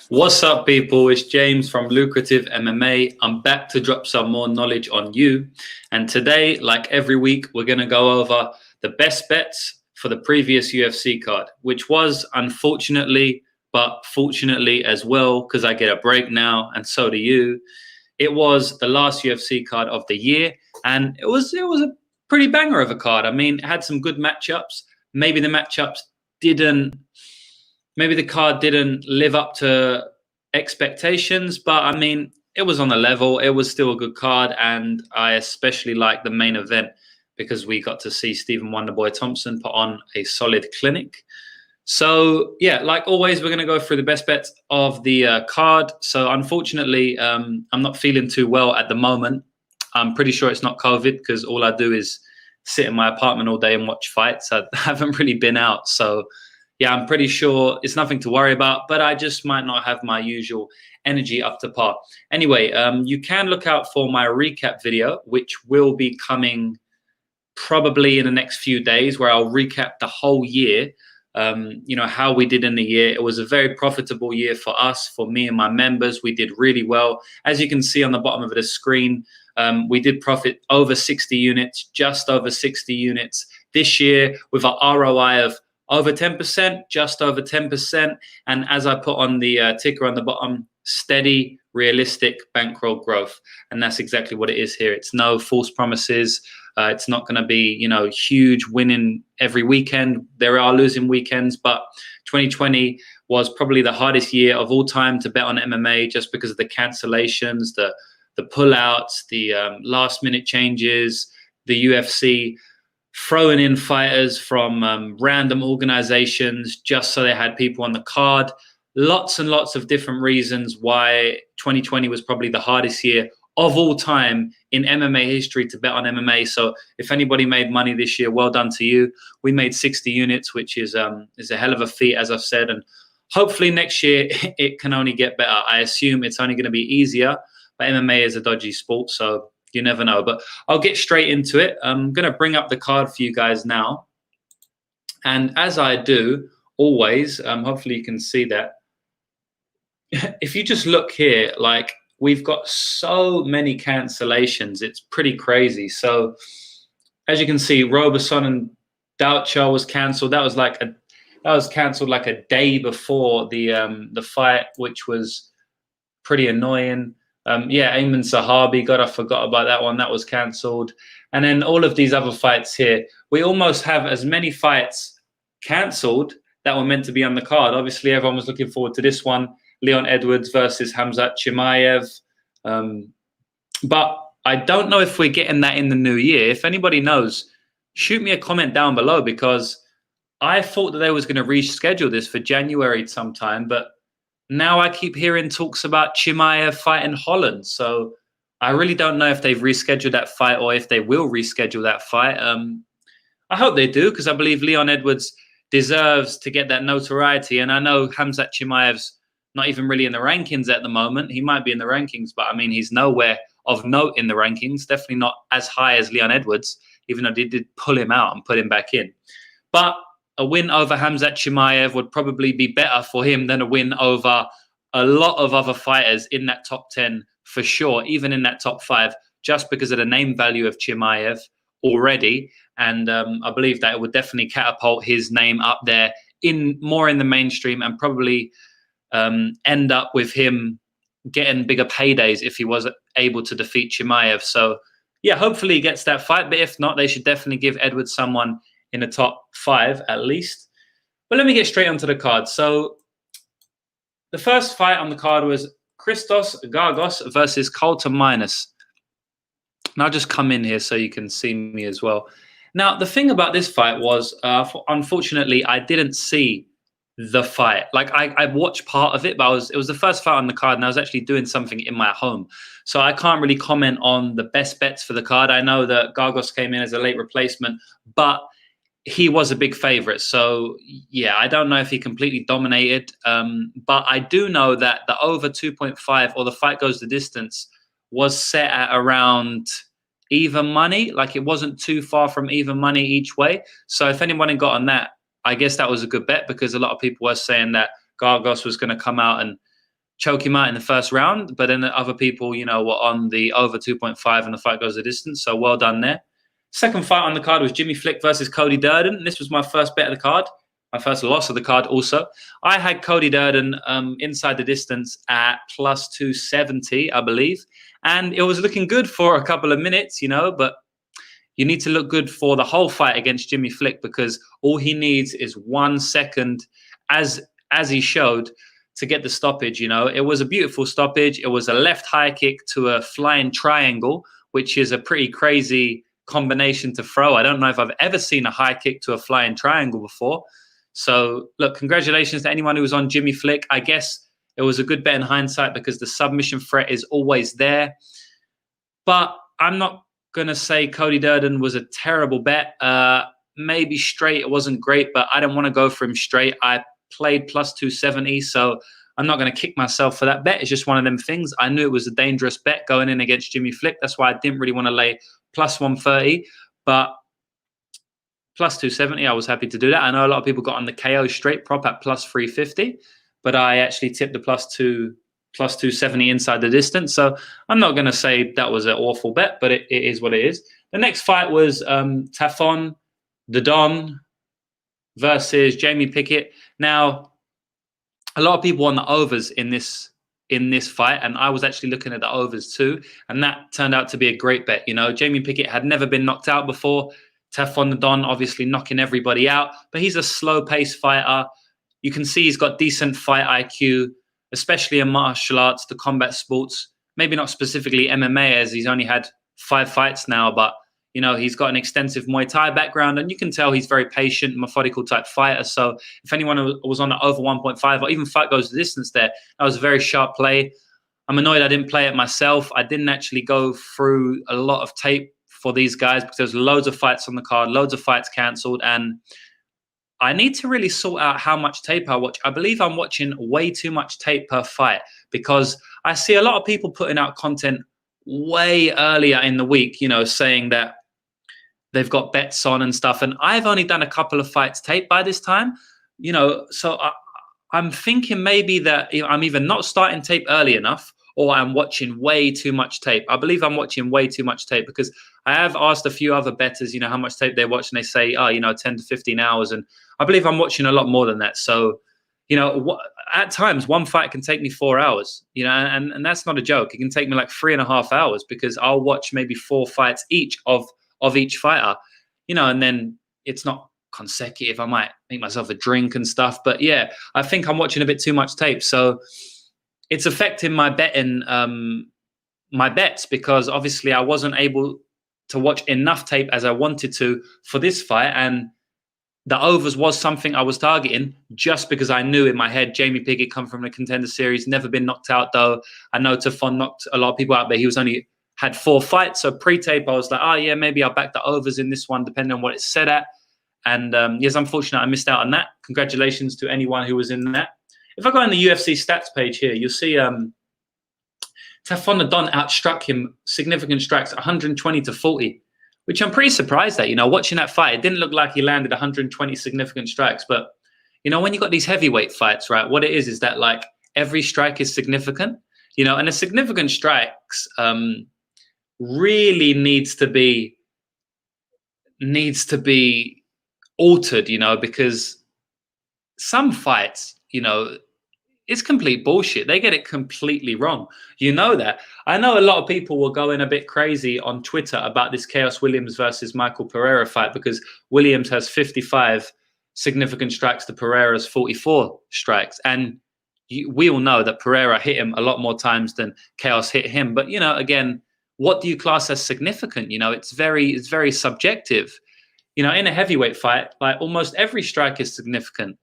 What's up, people? It's James from Lucrative MMA. I'm back to drop some more knowledge on you. And today, like every week, we're going to go over the best bets for the previous UFC card, which was unfortunately, but fortunately as well, because I get a break now, and so do you. It was the last UFC card of the year, and it was a pretty banger of a card. I mean, it had some good matchups. Maybe the matchups didn't. Maybe the card didn't live up to expectations, but I mean, it was on the level. It was still a good card, and I especially like the main event because we got to see Stephen Wonderboy Thompson put on a solid clinic. So, yeah, like always, we're going to go through the best bets of the card. So, unfortunately, I'm not feeling too well at the moment. I'm pretty sure it's not COVID because all I do is sit in my apartment all day and watch fights. I haven't really been out. So, yeah, I'm pretty sure it's nothing to worry about, but I just might not have my usual energy up to par. Anyway, you can look out for my recap video, which will be coming probably in the next few days, where I'll recap the whole year, how we did in the year. It was a very profitable year for us, for me and my members. We did really well. As you can see on the bottom of the screen, we did profit over 60 units, just over 60 units this year with an ROI of over 10%, just over 10%. And as I put on the ticker on the bottom, steady, realistic bankroll growth. And that's exactly what it is here. It's no false promises. It's not going to be, huge winning every weekend. There are losing weekends, but 2020 was probably the hardest year of all time to bet on MMA just because of the cancellations, the pullouts, the last minute changes, the UFC throwing in fighters from random organizations just so they had people on the card. Lots and lots of different reasons why 2020 was probably the hardest year of all time in MMA history to bet on MMA. So if anybody made money this year, well done to you. We made 60 units, which is a hell of a feat, as I've said. And hopefully next year it can only get better. I assume it's only going to be easier, but MMA is a dodgy sport, so you never know. But I'll get straight into it. I'm going to bring up the card for you guys now. And as I do, always, hopefully you can see that. If you just look here, like we've got so many cancellations. It's pretty crazy. So as you can see, Roberson and Doucher was cancelled. That was cancelled like a day before the fight, which was pretty annoying. Ayman Sahabi, God, I forgot about that one. That was cancelled. And then all of these other fights here, we almost have as many fights cancelled that were meant to be on the card. Obviously, everyone was looking forward to this one, Leon Edwards versus Khamzat Chimaev. But I don't know if we're getting that in the new year. If anybody knows, shoot me a comment down below, because I thought that they was going to reschedule this for January sometime, but now I keep hearing talks about Chimaev fighting Holland. So I really don't know if they've rescheduled that fight or if they will reschedule that fight. I hope they do, because I believe Leon Edwards deserves to get that notoriety. And I know Khamzat Chimaev's not even really in the rankings at the moment. He might be in the rankings, but I mean, he's nowhere of note in the rankings. Definitely not as high as Leon Edwards, even though they did pull him out and put him back in. But a win over Khamzat Chimaev would probably be better for him than a win over a lot of other fighters in that top 10 for sure, even in that top 5, just because of the name value of Chimaev already. And I believe that it would definitely catapult his name up there more in the mainstream, and probably end up with him getting bigger paydays if he was able to defeat Chimaev. So yeah, hopefully he gets that fight. But if not, they should definitely give Edwards someone in the top 5 at least. But let me get straight onto the card. So the first fight on the card was Christos Gargos versus Colton Minus. And I'll just come in here so you can see me as well. Now, the thing about this fight was, unfortunately, I didn't see the fight. Like I watched part of it, but it was the first fight on the card, and I was actually doing something in my home. So I can't really comment on the best bets for the card. I know that Gargos came in as a late replacement, but he was a big favorite. So yeah, I don't know if he completely dominated, but I do know that the over 2.5, or the fight goes the distance, was set at around even money. Like it wasn't too far from even money each way. So if anyone had got on that, I guess that was a good bet, because a lot of people were saying that Gargos was going to come out and choke him out in the first round. But then the other people, you know, were on the over 2.5 and the fight goes the distance. So well done there. Second fight on the card was Jimmy Flick versus Cody Durden. This was my first bet of the card. My first loss of the card also. I had Cody Durden inside the distance at plus 270, I believe. And it was looking good for a couple of minutes, you know, but you need to look good for the whole fight against Jimmy Flick, because all he needs is 1 second, as he showed, to get the stoppage. You know, it was a beautiful stoppage. It was a left high kick to a flying triangle, which is a pretty crazy combination to throw. I don't know if I've ever seen a high kick to a flying triangle before. So, look, congratulations to anyone who was on Jimmy Flick. I guess it was a good bet in hindsight because the submission threat is always there. But I'm not going to say Cody Durden was a terrible bet. Maybe straight, it wasn't great, but I didn't want to go for him straight. I played plus 270, so I'm not going to kick myself for that bet. It's just one of them things. I knew it was a dangerous bet going in against Jimmy Flick. That's why I didn't really want to lay plus 130. But plus 270, I was happy to do that. I know a lot of people got on the KO straight prop at plus 350, but I actually tipped the plus 270 inside the distance. So I'm not going to say that was an awful bet, but it is what it is. The next fight was Tafon the Don versus Jamie Pickett. Now, a lot of people on the overs in this fight, and I was actually looking at the overs too, and that turned out to be a great bet. You know, Jamie Pickett had never been knocked out before. Tafon the Don obviously knocking everybody out, but he's a slow-paced fighter. You can see he's got decent fight IQ, especially in martial arts, the combat sports. Maybe not specifically MMA, as he's only had 5 fights now, but you know, he's got an extensive Muay Thai background, and you can tell he's very patient, methodical type fighter. So if anyone was on the over 1.5 or even fight goes the distance there, that was a very sharp play. I'm annoyed I didn't play it myself. I didn't actually go through a lot of tape for these guys because there's loads of fights on the card, loads of fights cancelled, and I need to really sort out how much tape I watch. I believe I'm watching way too much tape per fight because I see a lot of people putting out content way earlier in the week, you know, saying that they've got bets on and stuff. And I've only done a couple of fights tape by this time, you know, so I'm thinking maybe that, you know, I'm either not starting tape early enough or I'm watching way too much tape. I believe I'm watching way too much tape because I have asked a few other bettors, you know, how much tape they watch, and they say, oh, you know, 10 to 15 hours. And I believe I'm watching a lot more than that. So, you know, at times one fight can take me 4 hours, you know, and that's not a joke. It can take me like 3.5 hours because I'll watch maybe 4 fights each of each fighter, you know, and then it's not consecutive. I might make myself a drink and stuff. But yeah, I think I'm watching a bit too much tape. So it's affecting my betting, my bets, because obviously I wasn't able to watch enough tape as I wanted to for this fight. And the overs was something I was targeting just because I knew in my head Jamie Pickett come from the Contender Series, never been knocked out though. I know Tafon knocked a lot of people out, but he was only had 4 fights. So pre-tape, I was like, oh yeah, maybe I'll back the overs in this one, depending on what it's set at. And yes, unfortunately, I missed out on that. Congratulations to anyone who was in that. If I go on the UFC stats page here, you'll see Tafon the Don outstruck him significant strikes, 120 to 40, which I'm pretty surprised at. You know, watching that fight, it didn't look like he landed 120 significant strikes. But, you know, when you got these heavyweight fights, right, what it is that, like, every strike is significant, you know, and the significant strikes really needs to be altered, you know, because some fights, you know, it's complete bullshit. They get it completely wrong. You know that. I know a lot of people were going a bit crazy on Twitter about this Chaos Williams versus Michael Pereira fight because Williams has 55 significant strikes to Pereira's 44 strikes. And we all know that Pereira hit him a lot more times than Chaos hit him. But, you know, again, what do you class as significant? You know, it's very subjective. You know, in a heavyweight fight, like almost every strike is significant.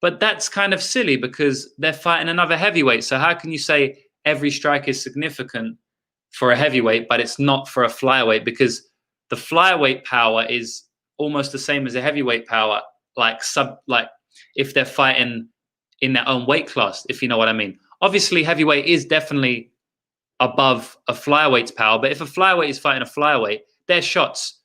But that's kind of silly because they're fighting another heavyweight. So how can you say every strike is significant for a heavyweight, but it's not for a flyweight? Because the flyweight power is almost the same as a heavyweight power, like if they're fighting in their own weight class, if you know what I mean. Obviously, heavyweight is definitely above a flyweight's power, but if a flyweight is fighting a flyweight, their shots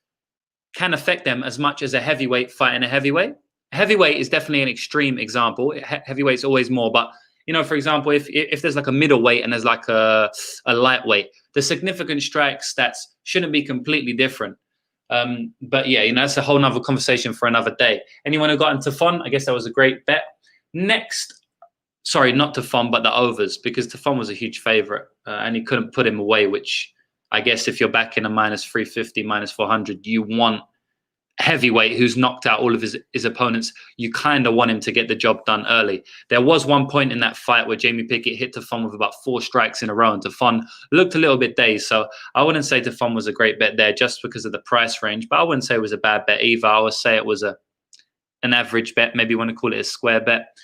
can affect them as much as a heavyweight fighting a heavyweight. Heavyweight is definitely an extreme example. Heavyweight's always more, but You know, for example, if there's like a middleweight and there's like a lightweight, the significant strike stats shouldn't be completely different. But yeah, you know, that's a whole nother conversation for another day. Anyone who got into Tafon, I guess that was a great bet. Next, sorry, not Tafon, but the overs, because Tafon was a huge favorite and he couldn't put him away, which I guess if you're back in a minus 350, minus 400, you want heavyweight who's knocked out all of his opponents. You kind of want him to get the job done early. There was one point in that fight where Jamie Pickett hit Tafon with about 4 strikes in a row, and Tafon looked a little bit dazed. So I wouldn't say Tafon was a great bet there just because of the price range, but I wouldn't say it was a bad bet either. I would say it was an average bet. Maybe you want to call it a square bet.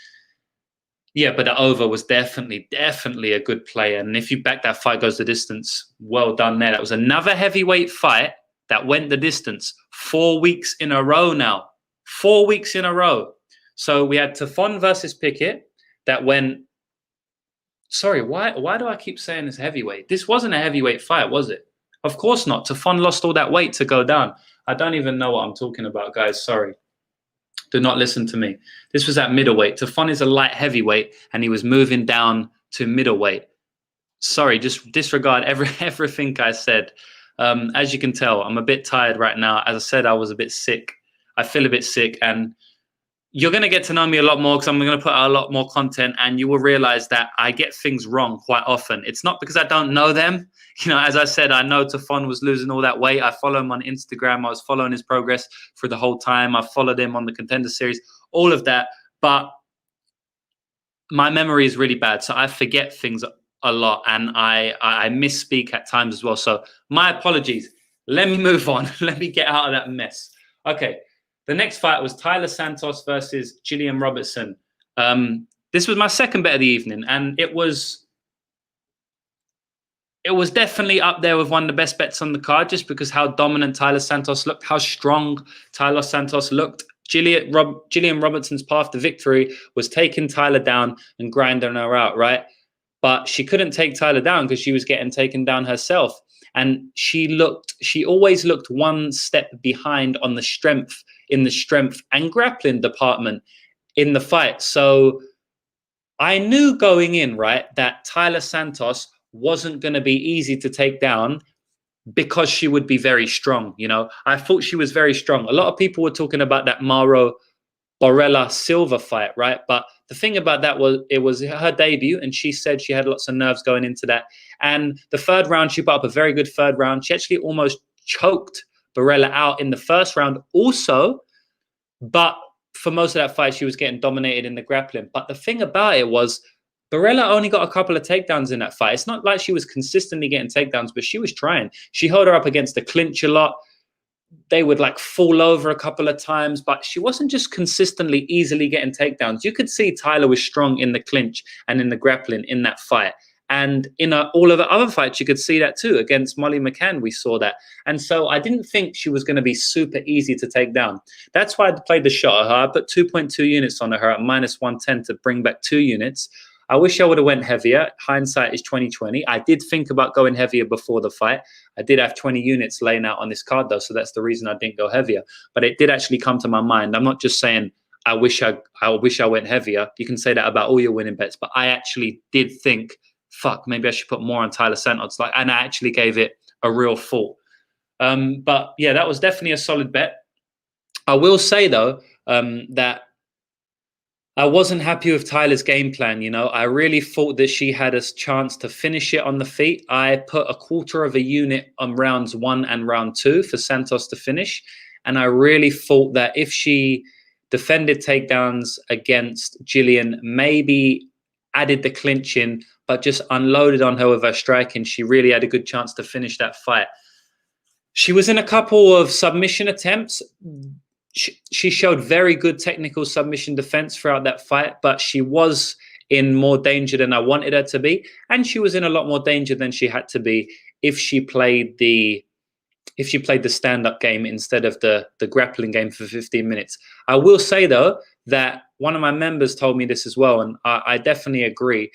Yeah, but the over was definitely a good play. And if you back that fight goes the distance, well done there. That was another heavyweight fight that went the distance 4 weeks in a row now. 4 weeks in a row. So we had Tafon versus Pickett that went... Sorry, why do I keep saying this heavyweight? This wasn't a heavyweight fight, was it? Of course not. Tafon lost all that weight to go down. I don't even know what I'm talking about, guys. Sorry. Do not listen to me. This was at middleweight. Tafon is a light heavyweight, and he was moving down to middleweight. Sorry, just disregard everything I said. As you can tell, I'm a bit tired right now. As I said, I was a bit sick. I feel a bit sick, and you're going to get to know me a lot more because I'm going to put out a lot more content, and you will realize that I get things wrong quite often. It's not because I don't know them. You know, as I said, I know Tafon was losing all that weight. I follow him on Instagram. I was following his progress for the whole time. I followed him on the Contender Series, all of that. But my memory is really bad, so I forget things a lot, and I misspeak at times as well. So my apologies. Let me move on. Let me get out of that mess. Okay. The next fight was Tyler Santos versus Gillian Robertson. This was my second bet of the evening, and it was definitely up there with one of the best bets on the card just because how dominant Tyler Santos looked, how strong Tyler Santos looked. Gillian Robertson's path to victory was taking Tyler down and grinding her out, right? But she couldn't take Tyler down because she was getting taken down herself. And she always looked one step behind on the strength and grappling department in the fight. So I knew going in, right, that Tyler Santos wasn't going to be easy to take down because she would be very strong. You know, I thought she was very strong. A lot of people were talking about that Mauro Borella Silva fight, right? But the thing about that was it was her debut, and she said she had lots of nerves going into that. And the third round, she put up a very good third round. She actually almost choked Borella out in the first round also, but for most of that fight, she was getting dominated in the grappling. But the thing about it was Borella only got a couple of takedowns in that fight. It's not like she was consistently getting takedowns, but she was trying. She held her up against the clinch a lot. They would like fall over a couple of times, but she wasn't just consistently easily getting takedowns. You could see Tyler was strong in the clinch and in the grappling in that fight. And in all of the other fights, you could see that too. Against Molly McCann, we saw that. And so I didn't think she was going to be super easy to take down. That's why I played the shot at her. I put 2.2 units on her at minus 110 to bring back 2 units. I wish I would have went heavier. Hindsight is 20/20. I did think about going heavier before the fight. I did have 20 units laying out on this card though, so that's the reason I didn't go heavier. But it did actually come to my mind. I'm not just saying I wish I went heavier. You can say that about all your winning bets, but I actually did think, fuck, maybe I should put more on Tyler Santos. And I actually gave it a real thought. But yeah, that was definitely a solid bet. I will say though that I wasn't happy with Tyler's game plan. You know, I really thought that she had a chance to finish it on the feet. I put a 1/4 of a unit on rounds 1 and round 2 for Santos to finish. And I really thought that if she defended takedowns against Gillian, maybe added the clinch in, but just unloaded on her with her striking, she really had a good chance to finish that fight. She was in a couple of submission attempts. She showed very good technical submission defense throughout that fight, but she was in more danger than I wanted her to be. And she was in a lot more danger than she had to be if she played the stand-up game instead of the grappling game for 15 minutes. I will say, though, that one of my members told me this as well, and I definitely agree.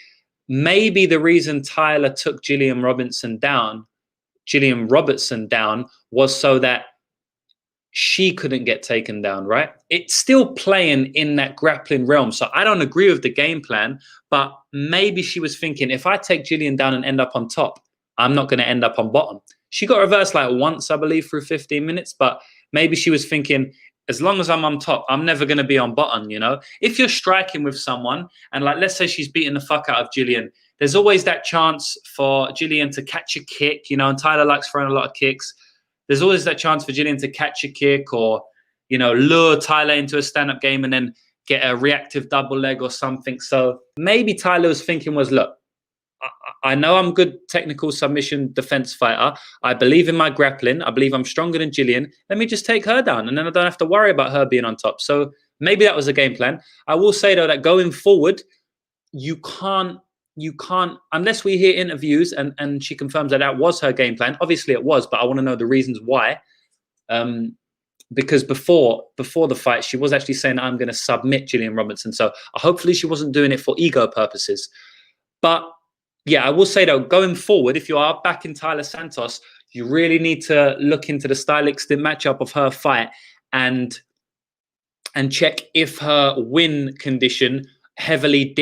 Maybe the reason Tyler took Gillian Robertson down was so that she couldn't get taken down, right? It's still playing in that grappling realm. So I don't agree with the game plan, but maybe she was thinking, if I take Gillian down and end up on top, I'm not going to end up on bottom. She got reversed like once, I believe, through 15 minutes, but maybe she was thinking, as long as I'm on top, I'm never going to be on bottom, you know? If you're striking with someone, and like, let's say she's beating the fuck out of Gillian, there's always that chance for Gillian to catch a kick, you know, and Tyler likes throwing a lot of kicks. There's always that chance for Gillian to catch a kick or, you know, lure Tyler into a stand-up game and then get a reactive double leg or something. So maybe Tyler was thinking was, look, I know I'm good technical submission defense fighter. I believe in my grappling. I believe I'm stronger than Gillian. Let me just take her down and then I don't have to worry about her being on top. So maybe that was a game plan. I will say, though, that going forward, you can't, unless we hear interviews and she confirms that that was her game plan. Obviously it was, but I want to know the reasons why. Because before the fight, she was actually saying, I'm going to submit Gillian Robertson. So hopefully she wasn't doing it for ego purposes. But yeah, I will say, though, going forward, if you are back in Tyler Santos, you really need to look into the stylistic matchup of her fight and check if her win condition heavily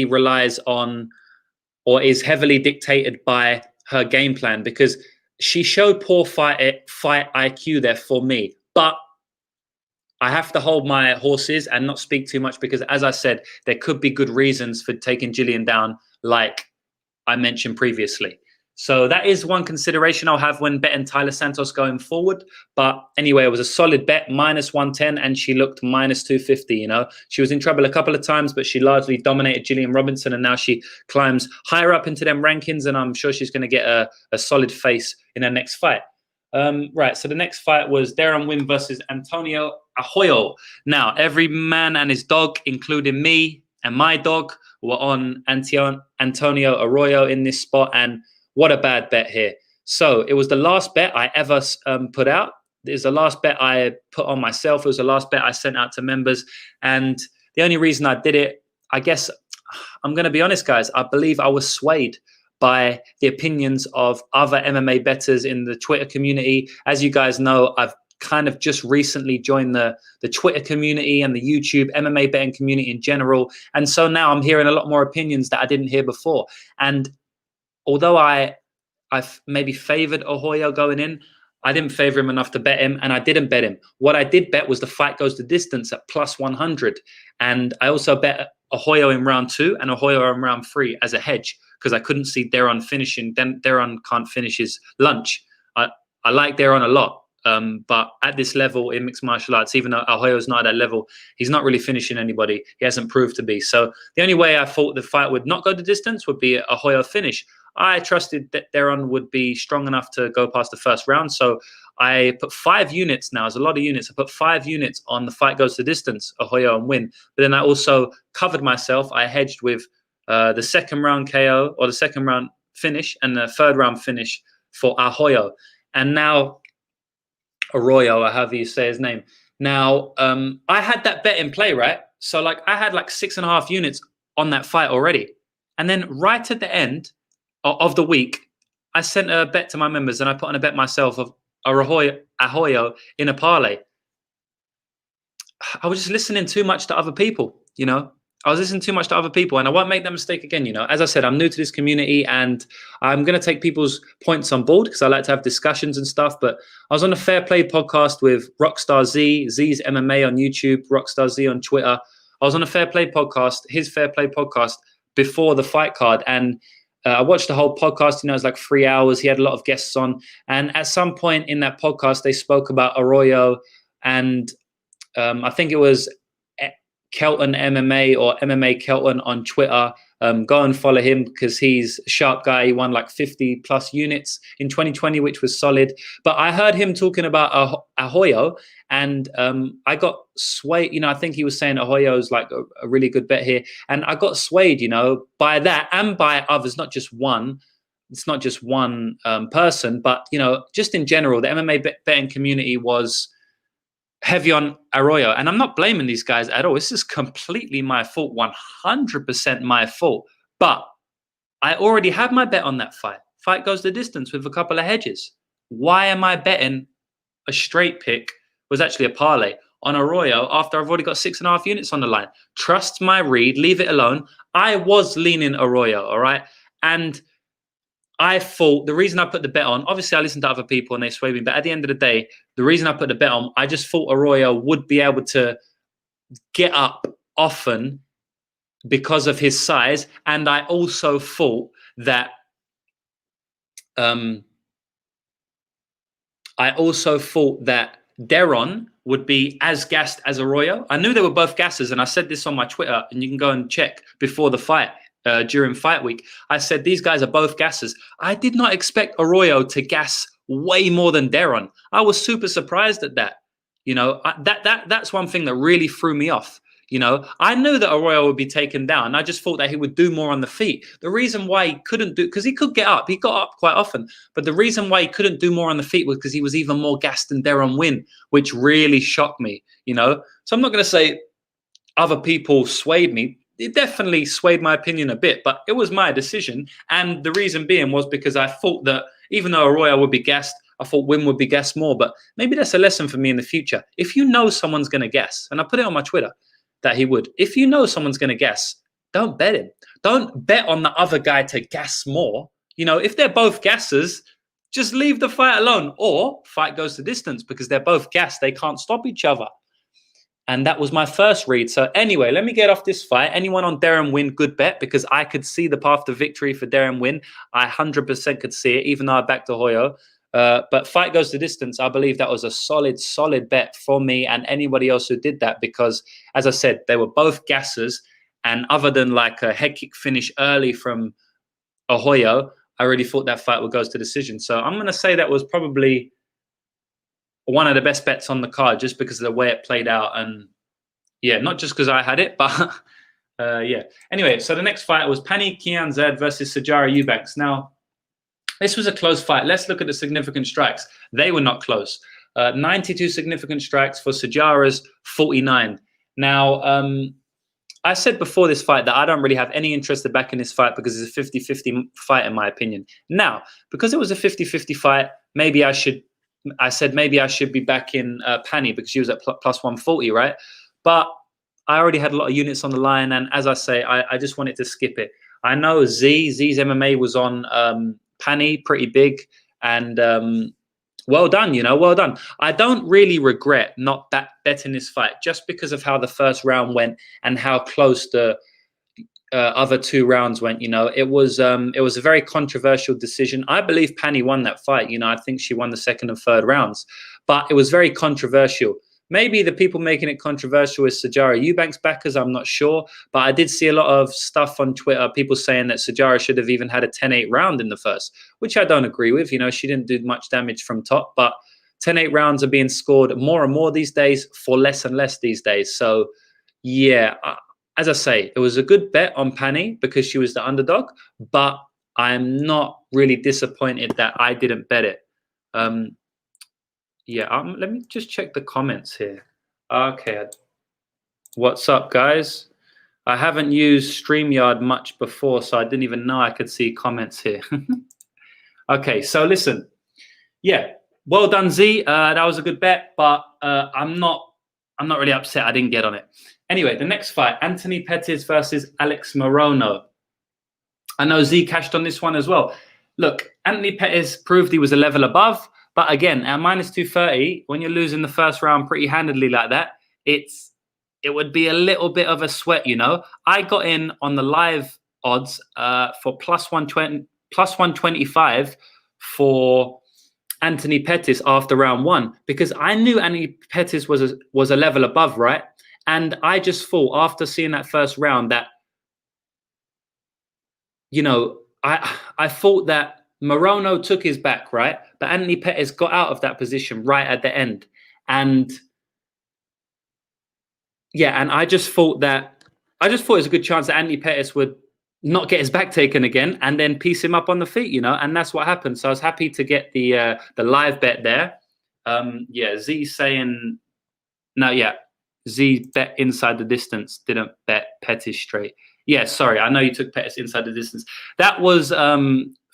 relies on or is heavily dictated by her game plan, because she showed poor fight IQ there for me. But I have to hold my horses and not speak too much because, as I said, there could be good reasons for taking Gillian down, like I mentioned previously. So that is one consideration I'll have when betting Tyler Santos going forward. But anyway, it was a solid bet, -110, and she looked -250, you know. She was in trouble a couple of times, but she largely dominated Gillian Robinson, and now she climbs higher up into them rankings, and I'm sure she's going to get a solid face in her next fight. Right, so the next fight was Darren Wynn versus Antonio Arroyo. Now, every man and his dog, including me and my dog, were on Antonio Arroyo in this spot, and what a bad bet here. So it was the last bet I ever put out. It's the last bet I put on myself. It was the last bet I sent out to members. And the only reason I did it, I guess, I'm going to be honest, guys, I believe I was swayed by the opinions of other MMA bettors in the Twitter community. As you guys know, I've kind of just recently joined the Twitter community and the YouTube MMA betting community in general. And so now I'm hearing a lot more opinions that I didn't hear before. And although I've maybe favored Arroyo going in, I didn't favor him enough to bet him, and I didn't bet him. What I did bet was the fight goes the distance at +100. And I also bet Arroyo in round 2 and Arroyo in round 3 as a hedge because I couldn't see Darren finishing. Darren can't finish his lunch. I like Darren a lot. But at this level in mixed martial arts, even though Arroyo's not at that level, he's not really finishing anybody. He hasn't proved to be. So the only way I thought the fight would not go the distance would be a Arroyo finish. I trusted that Darren would be strong enough to go past the first round. So I put 5 units now. It's a lot of units. I put 5 units on the fight goes the distance, Arroyo and win. But then I also covered myself. I hedged with the second round KO or the second round finish and the third round finish for Arroyo. And now Arroyo, or however you say his name. Now, I had that bet in play, right? So like I had like 6.5 units on that fight already. And then right at the end of the week, I sent a bet to my members and I put on a bet myself of Arroyo in a parlay. I was just listening too much to other people, you know. I was listening too much to other people, and I won't make that mistake again, you know. As I said, I'm new to this community, and I'm going to take people's points on board because I like to have discussions and stuff. But I was on a Fair Play podcast with Rockstar Z, Z's MMA on YouTube, Rockstar Z on Twitter. I was on a Fair Play podcast, his Fair Play podcast, before the fight card, and I watched the whole podcast. You know, it was like 3 hours. He had a lot of guests on, and at some point in that podcast, they spoke about Arroyo, and I think it was Kelton MMA or MMA Kelton on Twitter. Go and follow him because he's a sharp guy. He won like 50 plus units in 2020, which was solid. But I heard him talking about Arroyo, and I got swayed. You know, I think he was saying Arroyo is like a really good bet here. And I got swayed, you know, by that and by others, not just one. It's not just one person, but, you know, just in general, the MMA betting community was heavy on Arroyo. And I'm not blaming these guys at all. This is completely my fault, 100% my fault. But I already had my bet on that fight. Fight goes the distance with a couple of hedges. Why am I betting a straight pick was actually a parlay on Arroyo after I've already got 6.5 units on the line. Trust my read, leave it alone. I was leaning Arroyo, all right? And I thought the reason I put the bet on, obviously I listened to other people and they swayed me, but at the end of the day, the reason I put the bet on, I just thought Arroyo would be able to get up often because of his size. And I also thought that Deron would be as gassed as Arroyo. I knew they were both gassers, and I said this on my Twitter, and you can go and check before the fight, during fight week. I said these guys are both gassers. I did not expect Arroyo to gas way more than Deron. I was super surprised at that. You know, that's one thing that really threw me off. You know, I knew that Arroyo would be taken down. I just thought that he would do more on the feet. The reason why he couldn't do, because he could get up, he got up quite often, but the reason why he couldn't do more on the feet was because he was even more gassed than Deron Wynn, which really shocked me, you know. So I'm not going to say other people swayed me. It definitely swayed my opinion a bit, but it was my decision. And the reason being was because I thought that even though Arroyo would be gassed, I thought Wynn would be gassed more. But maybe that's a lesson for me in the future. If you know someone's going to gas, and I put it on my Twitter, that he would. If you know someone's going to gas, don't bet him. Don't bet on the other guy to gas more. You know, if they're both gassers, just leave the fight alone, or fight goes to distance because they're both gassed. They can't stop each other. And that was my first read. So anyway, let me get off this fight. Anyone on Deron Wynn, good bet, because I could see the path to victory for Deron Wynn. I 100% could see it, even though I backed Arroyo. But fight goes the distance. I believe that was a solid bet for me and anybody else who did that, because, as I said, they were both gassers. And other than like a head kick finish early from Arroyo, I really thought that fight would go to decision. So I'm going to say that was probably one of the best bets on the card, just because of the way it played out. And yeah, not just because I had it, but yeah. Anyway, so the next fight was Pannie Kianzad versus Sijara Eubanks. Now, this was a close fight. Let's look at the significant strikes. They were not close. 92 significant strikes for Sijara's 49. Now, I said before this fight that I don't really have any interest in backing this fight because it's a 50-50 fight, in my opinion. Now, because it was a 50-50 fight, maybe I should be backing Pannie because she was at plus 140, right? But I already had a lot of units on the line. And as I say, I just wanted to skip it. I know Z's MMA was on Pannie, pretty big, and well done, you know, well done. I don't really regret not betting this fight just because of how the first round went and how close the other two rounds went. You know, it was a very controversial decision. I believe Pannie won that fight. You know, I think she won the second and third rounds, but it was very controversial. Maybe the people making it controversial is Sijara Eubanks backers. I'm not sure. But I did see a lot of stuff on Twitter, people saying that Sijara should have even had a 10-8 round in the first, which I don't agree with. You know, she didn't do much damage from top, but 10-8 rounds are being scored more and more these days for less and less these days. So, yeah, as I say, it was a good bet on Pannie because she was the underdog, but I'm not really disappointed that I didn't bet it. Yeah, let me just check the comments here. Okay. What's up, guys? I haven't used StreamYard much before, so I didn't even know I could see comments here. Okay, so listen. Yeah, well done, Z. That was a good bet, but I'm not really upset I didn't get on it. Anyway, the next fight, Anthony Pettis versus Alex Morono. I know Z cashed on this one as well. Look, Anthony Pettis proved he was a level above. But again, at minus 230, when you're losing the first round pretty handedly like that, it would be a little bit of a sweat, you know. I got in on the live odds for plus 125 for Anthony Pettis after round one, because I knew Anthony Pettis was a level above, right? And I just thought after seeing that first round that, you know, I thought that Morono took his back, right? But Anthony Pettis got out of that position right at the end. And yeah, and I just thought it was a good chance that Anthony Pettis would not get his back taken again and then piece him up on the feet, you know, and that's what happened. So I was happy to get the live bet there. Yeah, Z saying, no, yeah, Z bet inside the distance, didn't bet Pettis straight. Yeah, sorry, I know you took Pettis inside the distance. That was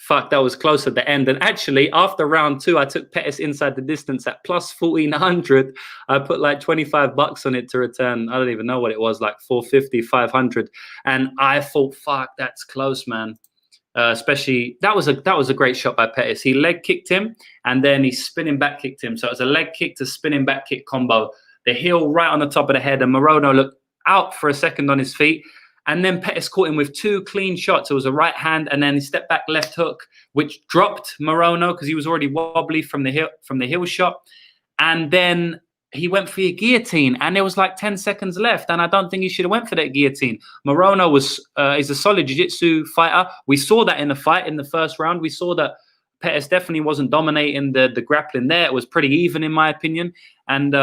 fuck, that was close at the end. And actually, after round 2, I took Pettis inside the distance at plus 1400. I put like $25 on it to return. I don't even know what it was, like 450, 500. And I thought, fuck, that's close, man. Especially that was a great shot by Pettis. He leg kicked him and then he spinning back kicked him. So it was a leg kick to spinning back kick combo. The heel right on the top of the head, and Morono looked out for a second on his feet. And then Pettis caught him with 2 clean shots. It was a right hand, and then he stepped back left hook, which dropped Morono because he was already wobbly from the heel shot. And then he went for a guillotine, and there was like 10 seconds left, and I don't think he should have went for that guillotine. Morono is a solid jiu-jitsu fighter. We saw that in the fight in the first round. We saw that Pettis definitely wasn't dominating the grappling there. It was pretty even, in my opinion. And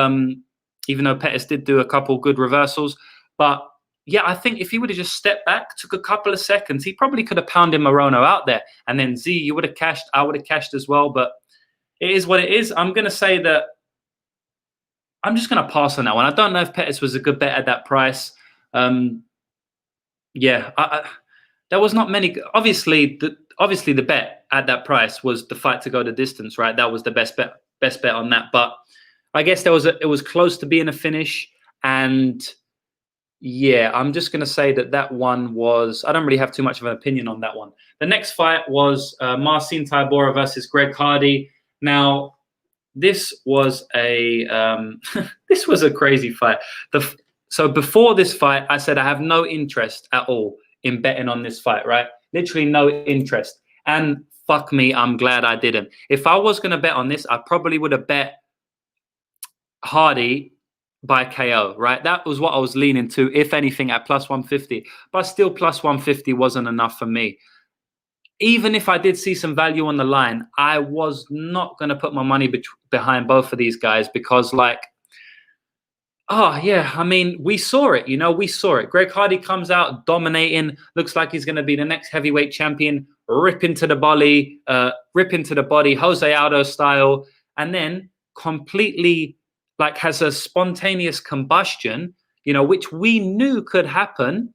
even though Pettis did do a couple good reversals, but yeah, I think if he would have just stepped back, took a couple of seconds, he probably could have pounded Morono out there. And then Z, you would have cashed. I would have cashed as well. But it is what it is. I'm going to say that I'm just going to pass on that one. I don't know if Pettis was a good bet at that price. Yeah, there was not many. Obviously, the bet at that price was the fight to go the distance, right? That was the best bet on that. But I guess it was close to being a finish. And yeah, I'm just going to say that one was, I don't really have too much of an opinion on that one. The next fight was Marcin Tybura versus Greg Hardy. Now, this was a this was a crazy fight. So before this fight, I said I have no interest at all in betting on this fight, right? Literally no interest. And fuck me, I'm glad I didn't. If I was going to bet on this, I probably would have bet Hardy by KO, right? That was what I was leaning to, if anything, at plus 150. But still, plus 150 wasn't enough for me. Even if I did see some value on the line, I was not going to put my money behind both of these guys because, like, oh, yeah, I mean, we saw it, we saw it. Greg Hardy comes out dominating, looks like he's going to be the next heavyweight champion, rip into the body, Jose Aldo style, and then completely, like, has a spontaneous combustion, which we knew could happen.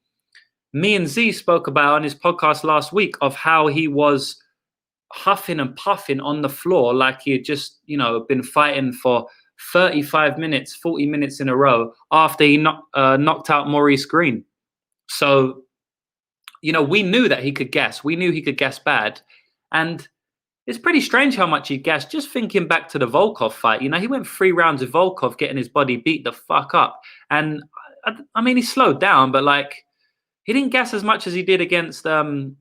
Me and Z spoke about on his podcast last week of how he was huffing and puffing on the floor like he had just, been fighting for 35 minutes, 40 minutes in a row after he knocked out Maurice Green. So, we knew that he could gas. We knew he could gas bad. And it's pretty strange how much he gassed. Just thinking back to the Volkov fight, he went 3 rounds with Volkov, getting his body beat the fuck up. And I mean, he slowed down, but like, he didn't gas as much as he did against Tybura.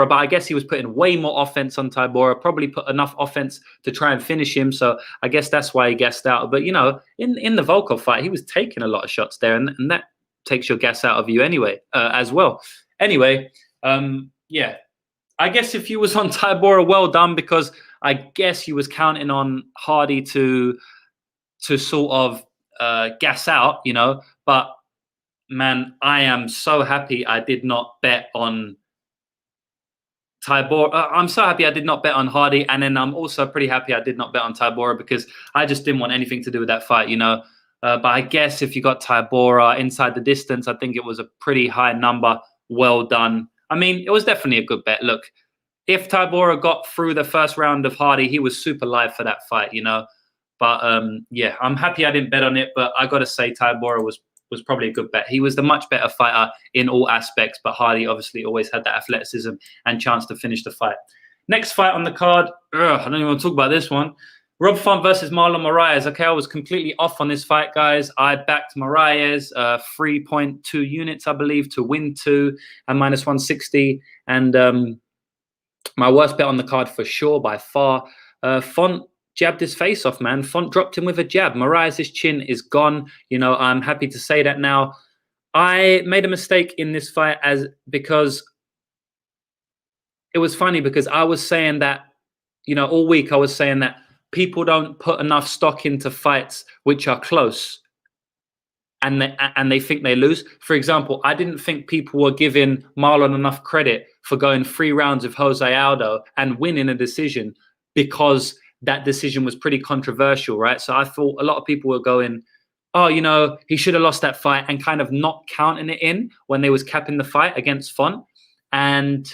But I guess he was putting way more offense on Tybura, probably put enough offense to try and finish him. So I guess that's why he gassed out. But, in the Volkov fight, he was taking a lot of shots there, and that takes your gas out of you anyway, as well. Anyway, yeah. I guess if you was on Tybura, well done, because I guess you was counting on Hardy to sort of gas out, But man, I am so happy I did not bet on Tybura. I'm so happy I did not bet on Hardy, and then I'm also pretty happy I did not bet on Tybura because I just didn't want anything to do with that fight, But I guess if you got Tybura inside the distance, I think it was a pretty high number. Well done. I mean, it was definitely a good bet. Look, if Tybura got through the first round of Hardy, he was super live for that fight, But yeah, I'm happy I didn't bet on it. But I got to say, Tybura was probably a good bet. He was the much better fighter in all aspects, but Hardy obviously always had that athleticism and chance to finish the fight. Next fight on the card, I don't even want to talk about this one. Rob Font versus Marlon Moraes. Okay, I was completely off on this fight, guys. I backed Moraes 3.2 units, I believe, to win 2 and minus 160. And my worst bet on the card for sure, by far. Font jabbed his face off, man. Font dropped him with a jab. Moraes' chin is gone. I'm happy to say that now. I made a mistake in this fight because it was funny because I was saying that, all week I was saying that people don't put enough stock into fights which are close and they think they lose. For example, I didn't think people were giving Marlon enough credit for going 3 rounds of Jose Aldo and winning a decision because that decision was pretty controversial, right? So I thought a lot of people were going, oh, he should have lost that fight, and kind of not counting it in when they was capping the fight against Font. And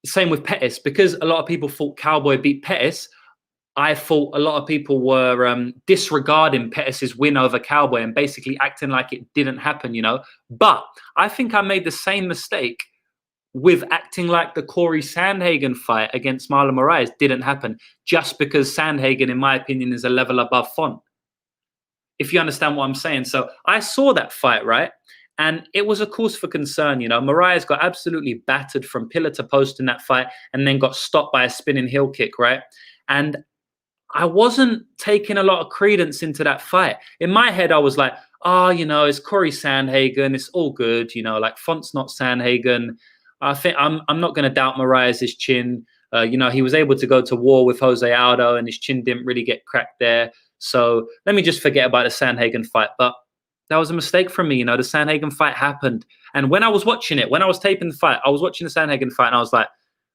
same with Pettis, because a lot of people thought Cowboy beat Pettis. I thought a lot of people were disregarding Pettis's win over Cowboy and basically acting like it didn't happen, you know. But I think I made the same mistake with acting like the Corey Sandhagen fight against Marlon Moraes didn't happen, just because Sandhagen, in my opinion, is a level above Font. If you understand what I'm saying. So I saw that fight, right? And it was a cause for concern, you know. Moraes got absolutely battered from pillar to post in that fight and then got stopped by a spinning heel kick, right? And I wasn't taking a lot of credence into that fight. In my head, I was like, oh, you know, it's Corey Sandhagen. It's all good. You know, like Font's not Sandhagen. I think I'm not going to doubt Moraes' chin. You know, he was able to go to war with Jose Aldo and his chin didn't really get cracked there. So let me just forget about the Sandhagen fight. But that was a mistake from me. You know, the Sandhagen fight happened. And when I was watching it, when I was taping the fight, I was watching the Sandhagen fight and I was like,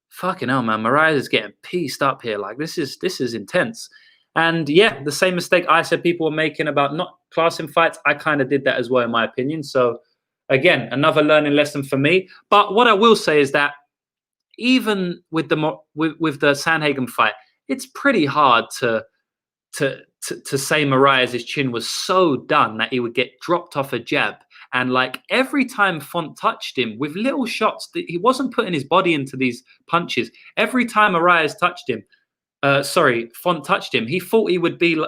fucking hell, man, Moraes is getting pieced up here. Like, this is intense. And yeah, the same mistake I said people were making about not classing fights, I kind of did that as well, in my opinion. So again, another learning lesson for me. But what I will say is that even with the Sandhagen fight, it's pretty hard to say Moraes' chin was so done that he would get dropped off a jab. And like every time Font touched him with little shots, he wasn't putting his body into these punches. Every time Moraes touched him, Font touched him, he thought he would be,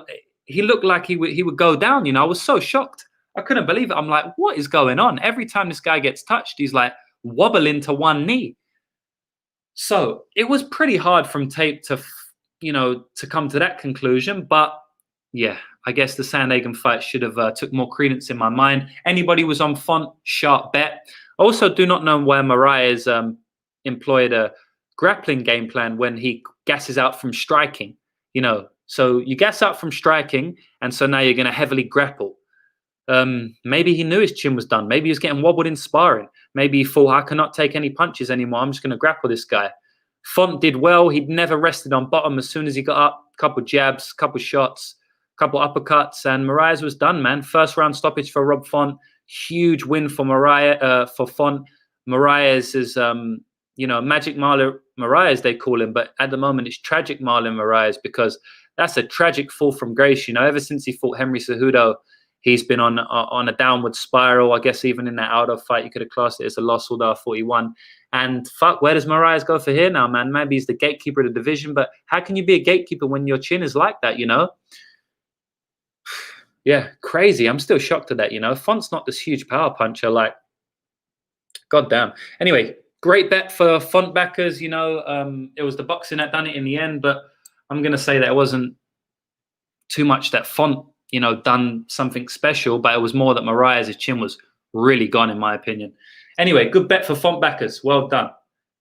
he looked like he would go down. You know, I was so shocked. I couldn't believe it. I'm like, what is going on? Every time this guy gets touched, he's like wobbling to one knee. So it was pretty hard from tape to, you know, to come to that conclusion. But yeah, I guess the Sandhagen fight should have took more credence in my mind. Anybody was on Font, sharp bet. Also, do not know why Moraes employed a grappling game plan when he gasses out from striking. You know, so you gas out from striking, and so now you're going to heavily grapple. Maybe he knew his chin was done. Maybe he was getting wobbled in sparring. Maybe he thought, I cannot take any punches anymore. I'm just going to grapple this guy. Font did well. He'd never rested on bottom. As soon as he got up, couple jabs, couple shots, couple uppercuts, and Moraes was done, man. First round stoppage for Rob Font. Huge win for for Font. Moraes is, you know, Magic Marlon Moraes, they call him, but at the moment it's Tragic Marlon Moraes, because that's a tragic fall from grace. You know, ever since he fought Henry Cejudo, he's been on a downward spiral. I guess even in that Aldo fight, you could have classed it as a loss, although I thought he won. And fuck, where does Moraes go for here now, man? Maybe he's the gatekeeper of the division, but how can you be a gatekeeper when your chin is like that, you know? Yeah, crazy. I'm still shocked at that, you know. Font's not this huge power puncher, like, goddamn. Anyway, great bet for Font backers, you know. It was the boxing that done it in the end, but I'm going to say that it wasn't too much that Font, you know, done something special, but it was more that Moraes' chin was really gone, in my opinion. Anyway, good bet for Font backers. Well done.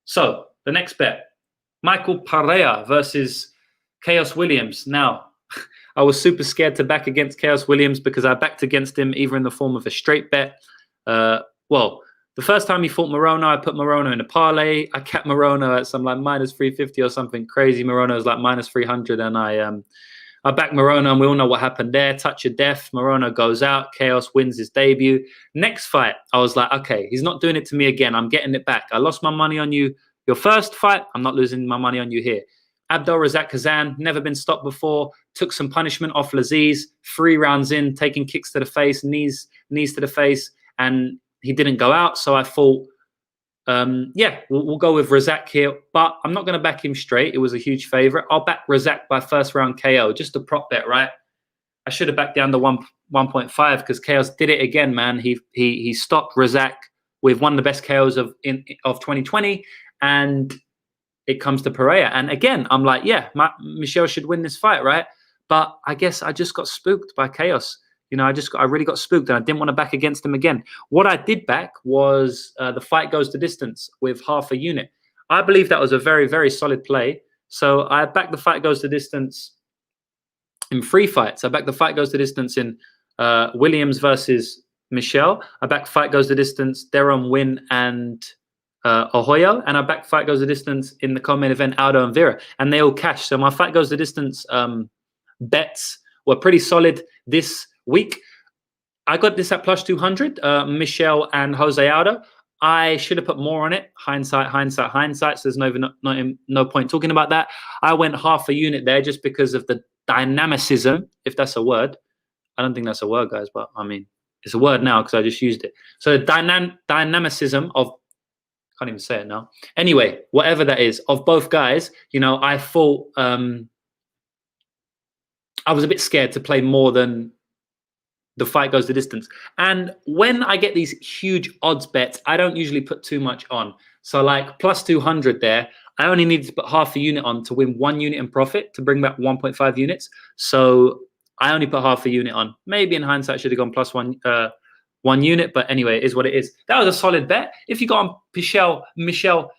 So, the next bet, Michael Pereira versus Chaos Williams. Now, I was super scared to back against Chaos Williams because I backed against him either in the form of a straight bet. Well, the first time he fought Morono, I put Morono in a parlay. I kept Morono at some like minus 350 or something crazy. Morono was like minus 300, and I backed Morono, and we all know what happened there. Touch of death. Morono goes out. Chaos wins his debut. Next fight, I was like, okay, he's not doing it to me again. I'm getting it back. I lost my money on you your first fight. I'm not losing my money on you here. Abdul Razak Kazan, never been stopped before, took some punishment off Laziz, 3 rounds in, taking kicks to the face, knees to the face, and he didn't go out. So I thought, yeah, we'll go with Razak here, but I'm not going to back him straight. It was a huge favorite. I'll back Razak by first round KO, just a prop bet, right? I should have backed down to 1.5 because Chaos did it again, man. He stopped Razak with one of the best KOs of 2020, and it comes to Pereira. And again, I'm like, yeah, Michelle should win this fight, right? But I guess I just got spooked by Chaos. You know, I really got spooked, and I didn't want to back against him again. What I did back was the fight goes to distance with half a unit. I believe that was a very, very solid play. So I backed the fight goes to distance in 3 fights. I backed the fight goes to distance in Williams versus Michelle. I backed fight goes to distance, Deron Win and Ahoyo, and I backed fight goes the distance in the co-main event, Aldo and Vera, and they all cashed. So my fight goes the distance bets were pretty solid this week. I got this at plus 200, Michelle and Jose Aldo. I should have put more on it. Hindsight, hindsight, hindsight. So there's no point talking about that. I went half a unit there just because of the dynamicism, if that's a word. I don't think that's a word, guys, but I mean, it's a word now because I just used it. So the dynamicism of, can't even say it now. Anyway, whatever that is, of both guys, you know, I thought I was a bit scared to play more than the fight goes the distance. And when I get these huge odds bets, I don't usually put too much on. So like plus 200 there, I only needed to put half a unit on to win 1 unit in profit to bring back 1.5 units. So I only put half a unit on. Maybe in hindsight, I should have gone plus 1 unit, but anyway, it is what it is. That was a solid bet. If you got on Michel,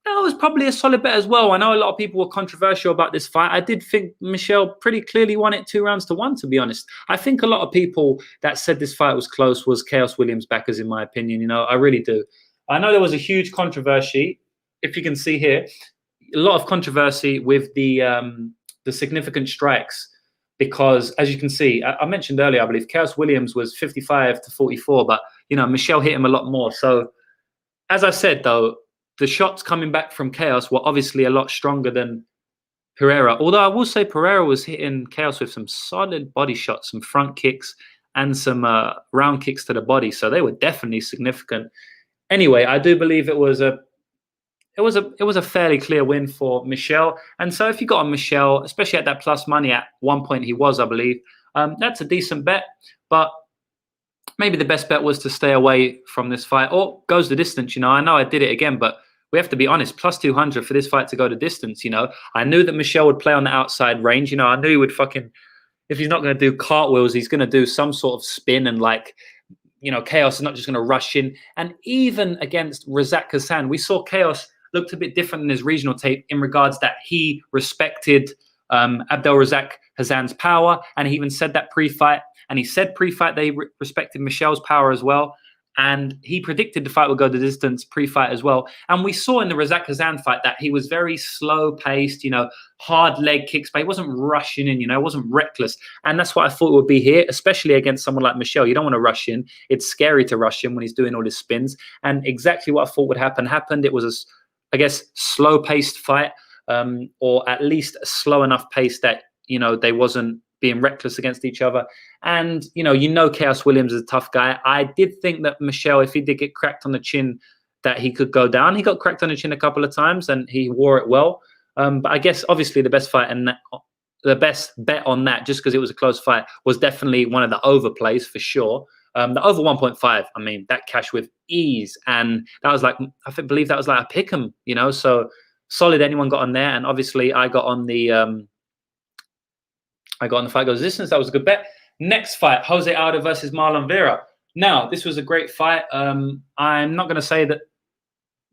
that was probably a solid bet as well. I know a lot of people were controversial about this fight. I did think Michel pretty clearly won it 2 rounds to 1, to be honest. I think a lot of people that said this fight was close was Chaos Williams backers, in my opinion. You know, I really do. I know there was a huge controversy. If you can see here, a lot of controversy with the significant strikes. Because as you can see, I mentioned earlier, I believe Chaos Williams was 55 to 44, but you know, Michel hit him a lot more. So as I said, though, the shots coming back from Chaos were obviously a lot stronger than Pereira. Although I will say Pereira was hitting Chaos with some solid body shots, some front kicks and some round kicks to the body. So they were definitely significant. Anyway, I do believe it was a fairly clear win for Michel. And so if you got on Michel, especially at that plus money at one point he was, I believe, that's a decent bet. But maybe the best bet was to stay away from this fight or goes the distance. You know, I know I did it again, but we have to be honest, plus 200 for this fight to go the distance. You know, I knew that Michel would play on the outside range. You know, I knew he would if he's not going to do cartwheels, he's going to do some sort of spin and like, you know, Chaos is not just going to rush in. And even against Razak Hassan, we saw Chaos looked a bit different in his regional tape in regards that he respected Abdelrazak Hassan's power. And he even said that pre-fight. And he said pre-fight they respected Michel's power as well. And he predicted the fight would go the distance pre-fight as well. And we saw in the Razak Hassan fight that he was very slow-paced, you know, hard leg kicks, but he wasn't rushing in, you know, wasn't reckless. And that's what I thought it would be here, especially against someone like Michel. You don't want to rush in. It's scary to rush in when he's doing all his spins. And exactly what I thought would happen happened. It was I guess, slow-paced fight, or at least a slow enough pace that, you know, they wasn't being reckless against each other. And, you know, Chaos Williams is a tough guy. I did think that Michel, if he did get cracked on the chin, that he could go down. He got cracked on the chin a couple of times and he wore it well. But I guess, obviously, the best fight and the best bet on that, just because it was a close fight, was definitely one of the overplays for sure. The over 1.5, I mean, that cash with ease. And that was like, believe that was like a pick 'em, you know, so solid anyone got on there. And obviously I got on the fight goes distance. That was a good bet. Next fight, Jose Aldo versus Marlon Vera. Now, this was a great fight. I'm not going to say that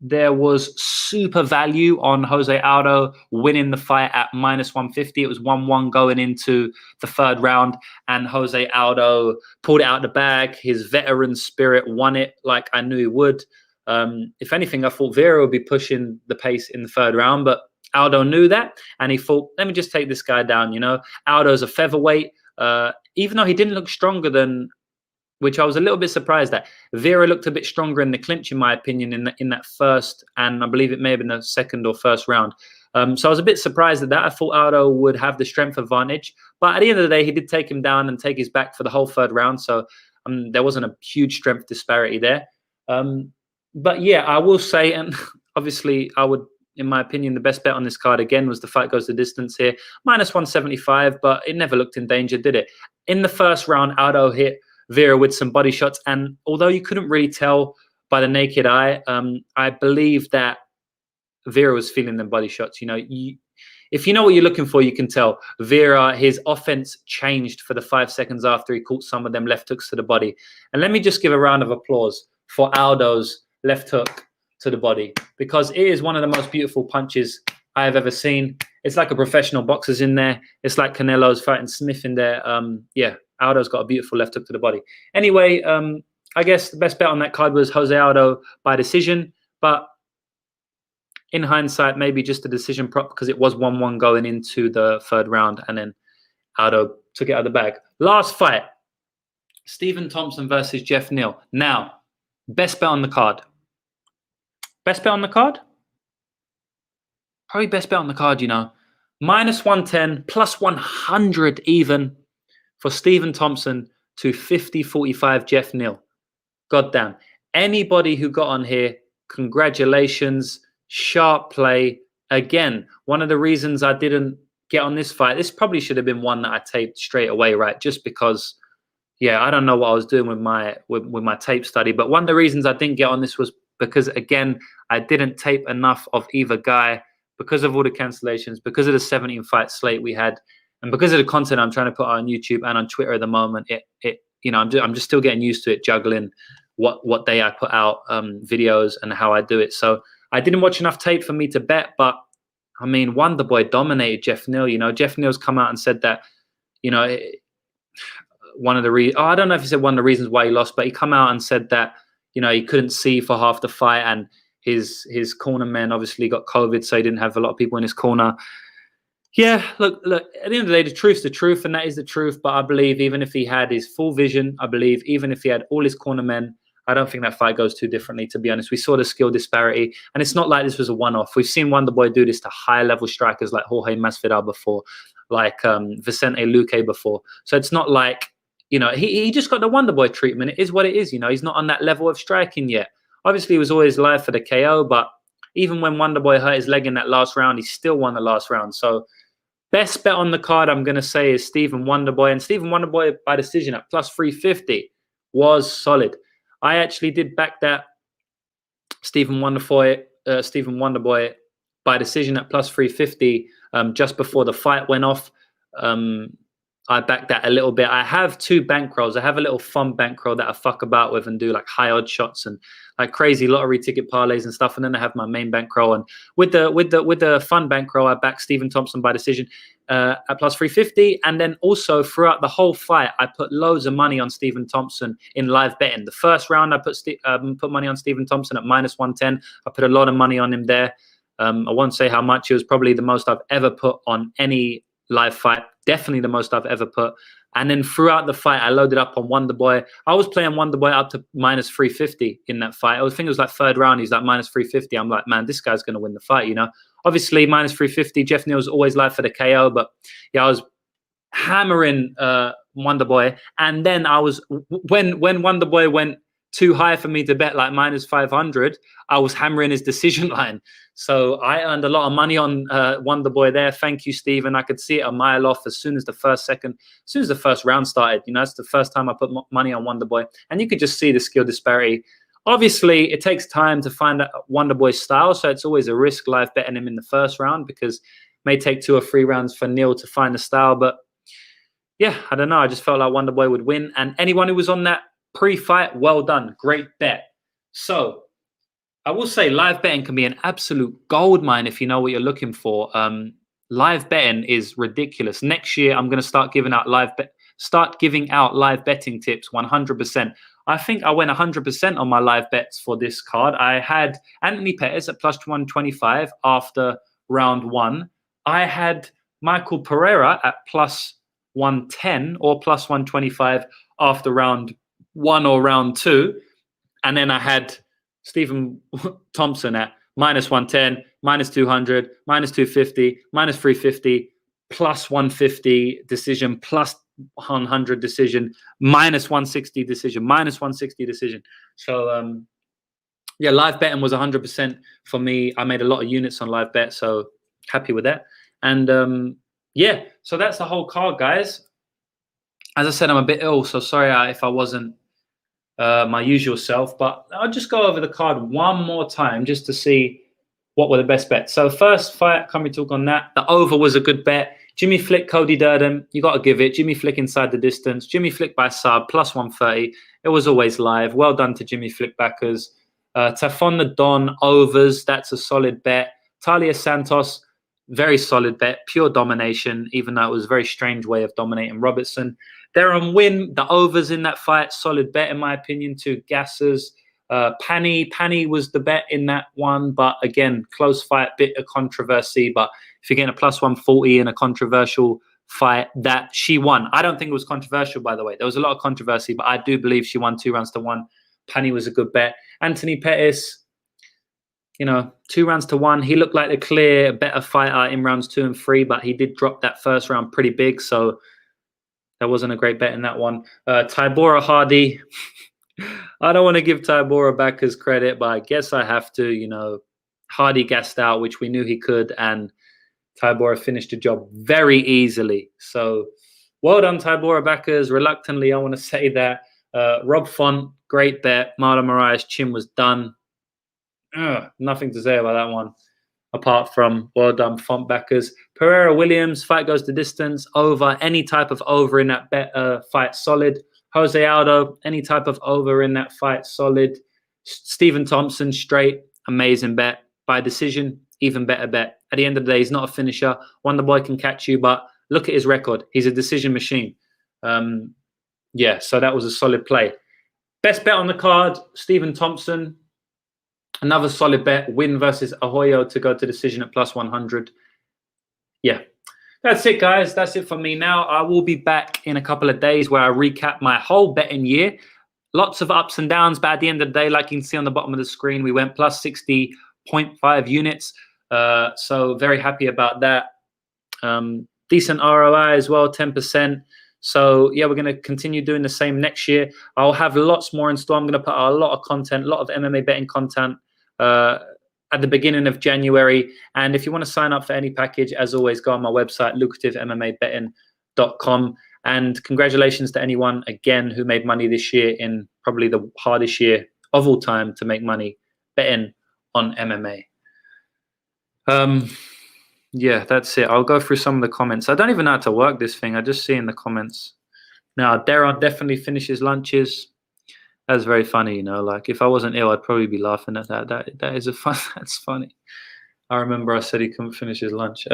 there was super value on Jose Aldo winning the fight at minus 150. It was 1-1 going into the 3rd round, and Jose Aldo pulled it out the bag. His veteran spirit won it like I knew he would. If anything, I thought Vera would be pushing the pace in the 3rd round, but Aldo knew that, and he thought, let me just take this guy down, you know. Aldo's a featherweight. Even though he didn't look stronger than, which I was a little bit surprised at. Vera looked a bit stronger in the clinch, in my opinion, in that first, and I believe it may have been the 2nd or 1st round. So I was a bit surprised at that. I thought Aldo would have the strength advantage. But at the end of the day, he did take him down and take his back for the whole 3rd round. So there wasn't a huge strength disparity there. But yeah, I will say, and obviously I would, in my opinion, the best bet on this card again was the fight goes the distance here. Minus 175, but it never looked in danger, did it? In the 1st round, Aldo hit Vera with some body shots, and although you couldn't really tell by the naked eye, I believe that Vera was feeling them body shots. You know, if you know what you're looking for, you can tell. Vera, his offense changed for the 5 seconds after he caught some of them left hooks to the body. And let me just give a round of applause for Aldo's left hook to the body, because it is one of the most beautiful punches I have ever seen. It's like a professional boxer's in there. It's like Canelo's fighting Smith in there. Yeah, Aldo's got a beautiful left hook to the body. Anyway, I guess the best bet on that card was Jose Aldo by decision, but in hindsight, maybe just a decision prop because it was 1-1 going into the 3rd round, and then Aldo took it out of the bag. Last fight, Stephen Thompson versus Goeff Neal. Now, best bet on the card. Best bet on the card? Probably best bet on the card, you know. -110, +100 even for Stephen Thompson to 50-45 Goeff Neal. Goddamn. Anybody who got on here, congratulations. Sharp play. Again, one of the reasons I didn't get on this fight, this probably should have been one that I taped straight away, right? Just because, yeah, I don't know what I was doing with my tape study. But one of the reasons I didn't get on this was because, again, I didn't tape enough of either guy because of all the cancellations, because of the 17 fight slate we had, and because of the content I'm trying to put on YouTube and on Twitter at the moment. You know, I'm just still getting used to it, juggling what day I put out videos and how I do it. So I didn't watch enough tape for me to bet, but I mean, Wonderboy dominated Goeff Neal. You know, Goeff Neal's come out and said that, you know, one of the I don't know if he said one of the reasons why he lost, but he come out and said that, you know, he couldn't see for half the fight, and his corner men obviously got COVID, so he didn't have a lot of people in his corner. Yeah, look, at the end of the day, the truth's the truth, and that is the truth. But I believe even if he had his full vision, I believe even if he had all his corner men, I don't think that fight goes too differently, to be honest. We saw the skill disparity, and it's not like this was a one-off. We've seen Wonderboy do this to high-level strikers like Jorge Masvidal before, like Vicente Luque before. So it's not like, you know, he just got the Wonderboy treatment. It is what it is, you know. He's not on that level of striking yet. Obviously, he was always live for the KO, but even when Wonderboy hurt his leg in that last round, he still won the last round. So best bet on the card, I'm going to say, is Stephen Wonderboy. And Stephen Wonderboy by decision at +350 was solid. I actually did back that Stephen Wonderboy by decision at +350 just before the fight went off. I backed that a little bit. I have two bankrolls. I have a little fun bankroll that I fuck about with and do like high odd shots and like crazy lottery ticket parlays and stuff. And then I have my main bankroll. And with the fun bankroll, I backed Stephen Thompson by decision at +350. And then also throughout the whole fight, I put loads of money on Stephen Thompson in live betting. The first round, I put money on Stephen Thompson at -110. I put a lot of money on him there. I won't say how much. It was probably the most I've ever put on any live fight. Definitely the most I've ever put. And then throughout the fight, I loaded up on Wonderboy. I was playing Wonderboy up to -350 in that fight. I think it was like third round. He's like -350. I'm like, man, this guy's going to win the fight, you know. Obviously, -350. Goeff Neal was always live for the KO. But yeah, I was hammering Wonderboy. And then I was, when Wonderboy went too high for me to bet, like -500, I was hammering his decision line. So I earned a lot of money on Wonderboy there. Thank you, Stephen. I could see it a mile off as soon as the first round started. You know, that's the first time I put money on Wonderboy. And you could just see the skill disparity. Obviously, it takes time to find out Wonderboy's style. So it's always a risk live betting him in the first round, because it may take 2 or 3 rounds for Neal to find the style. But yeah, I don't know. I just felt like Wonderboy would win. And anyone who was on that pre-fight, well done. Great bet. So I will say live betting can be an absolute gold mine if you know what you're looking for. Live betting is ridiculous. Next year, I'm going to start giving out live betting tips 100%. I think I went 100% on my live bets for this card. I had Anthony Pettis at +125 after round 1. I had Michael Pereira at +110 or +125 after round 1 or round 2. And then I had Stephen Thompson at -110, -200, -250, -350, +150 decision, +100 decision, -160 decision, -160 decision. So yeah, live betting was 100% for me. I made a lot of units on live bet, so happy with that. And yeah, so that's the whole card, guys. As I said, I'm a bit ill, so sorry if I wasn't my usual self, but I'll just go over the card one more time just to see what were the best bets. So first fight, can we talk on that? The over was a good bet. Jimmy Flick, Cody Durden, you got to give it. Jimmy Flick inside the distance. Jimmy Flick by sub, +130. It was always live. Well done to Jimmy Flick backers. Tafon the Don, overs. That's a solid bet. Talia Santos, very solid bet. Pure domination, even though it was a very strange way of dominating Robertson. Darren Wynn, the overs in that fight, solid bet in my opinion. 2 gassers. Pani was the bet in that one, but again, close fight, bit of controversy. But if you're getting a +140 in a controversial fight, that she won. I don't think it was controversial, by the way. There was a lot of controversy, but I do believe she won 2 rounds to 1. Pani was a good bet. Anthony Pettis, you know, 2-1. He looked like a clear better fighter in rounds 2 and 3, but he did drop that first round pretty big, so that wasn't a great bet in that one. Tybora Hardy. I don't want to give Tybora back his credit, but I guess I have to. You know, Hardy gassed out, which we knew he could, and Tybora finished the job very easily. So well done, Tybora backers. Reluctantly, I want to say that. Rob Font, great bet. Marlon Moraes' chin was done. Nothing to say about that one, apart from well done, Font backers. Pereira Williams, fight goes the distance, over. Any type of over in that bet, fight, solid. Jose Aldo, any type of over in that fight, solid. Stephen Thompson, straight, amazing bet. By decision, even better bet. At the end of the day, he's not a finisher. Wonderboy can catch you, but look at his record. He's a decision machine. Yeah, so that was a solid play. Best bet on the card, Stephen Thompson. Another solid bet, win versus Ahoyo to go to decision at +100. Yeah, that's it, guys. That's it for me now. I will be back in a couple of days where I recap my whole betting year. Lots of ups and downs, but at the end of the day, like you can see on the bottom of the screen, we went +60.5 units. So very happy about that. Decent ROI as well, 10%. So yeah, we're going to continue doing the same next year. I'll have lots more in store. I'm going to put out a lot of content, a lot of MMA betting content at the beginning of January. And if you want to sign up for any package, as always, go on my website, lucrativemmabetting.com. And congratulations to anyone, again, who made money this year in probably the hardest year of all time to make money betting on MMA. Yeah, that's it. I'll go through some of the comments. I don't even know how to work this thing. I just see in the comments. Now, Darren definitely finishes lunches. That's very funny, you know. Like, if I wasn't ill, I'd probably be laughing at that. That is a fun. That's funny. I remember I said he couldn't finish his lunch.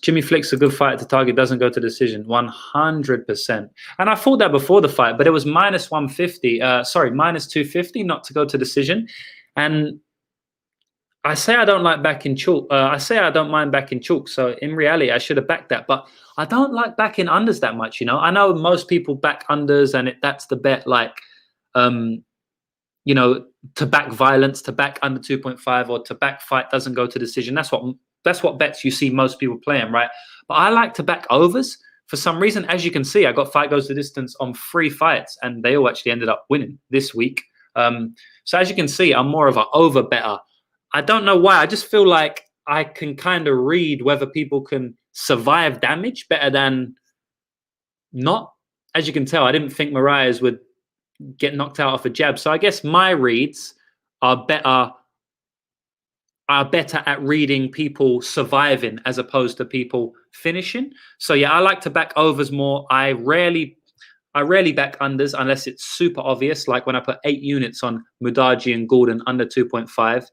Jimmy Flick's a good fighter to target. Doesn't go to decision. 100%. And I thought that before the fight, but it was -150. Sorry, -250 not to go to decision. And I say I don't like backing chalk. I say I don't mind backing chalk. So in reality, I should have backed that. But I don't like backing unders that much, you know. I know most people back unders, and that's the bet. Like, you know, to back violence, to back under 2.5, or to back fight doesn't go to decision. That's what bets you see most people playing, right? But I like to back overs for some reason. As you can see, I got fight goes the distance on 3 fights, and they all actually ended up winning this week. So as you can see, I'm more of an over better. I don't know why. I just feel like I can kind of read whether people can survive damage better than not. As you can tell, I didn't think Moraes would get knocked out off a jab. So I guess my reads are better at reading people surviving as opposed to people finishing. So yeah, I like to back overs more. I rarely back unders unless it's super obvious, like when I put 8 units on Mudaji and Gordon under 2.5.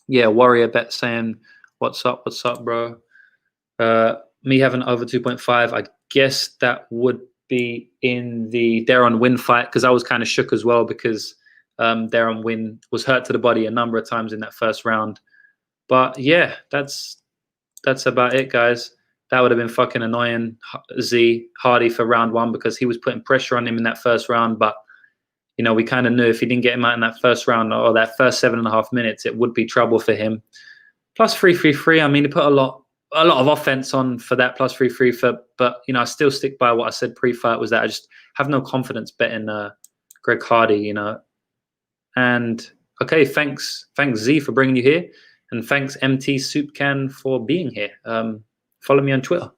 Yeah, Warrior Bet saying, what's up, bro? Me having over 2.5, I guess that would be in the Darren Win fight, because I was kind of shook as well, because Darren Win was hurt to the body a number of times in that first round. But yeah, that's about it, guys. That would have been fucking annoying, Z Hardy, for round 1, because he was putting pressure on him in that first round. But you know, we kind of knew if he didn't get him out in that first round, or that first 7.5 minutes, it would be trouble for him. +333. I mean, he put a lot of offense on for that +333. But you know, I still stick by what I said pre-fight, was that I just have no confidence betting Greg Hardy. You know, and okay, thanks Z for bringing you here, and thanks MT Soup Can for being here. Follow me on Twitter.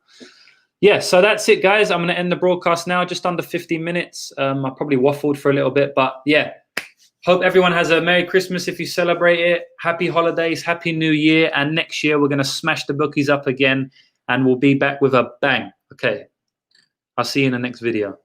Yeah, so that's it, guys. I'm going to end the broadcast now, just under 15 minutes. I probably waffled for a little bit, but yeah. Hope everyone has a Merry Christmas if you celebrate it. Happy holidays, Happy New Year. And next year, we're going to smash the bookies up again, and we'll be back with a bang. Okay, I'll see you in the next video.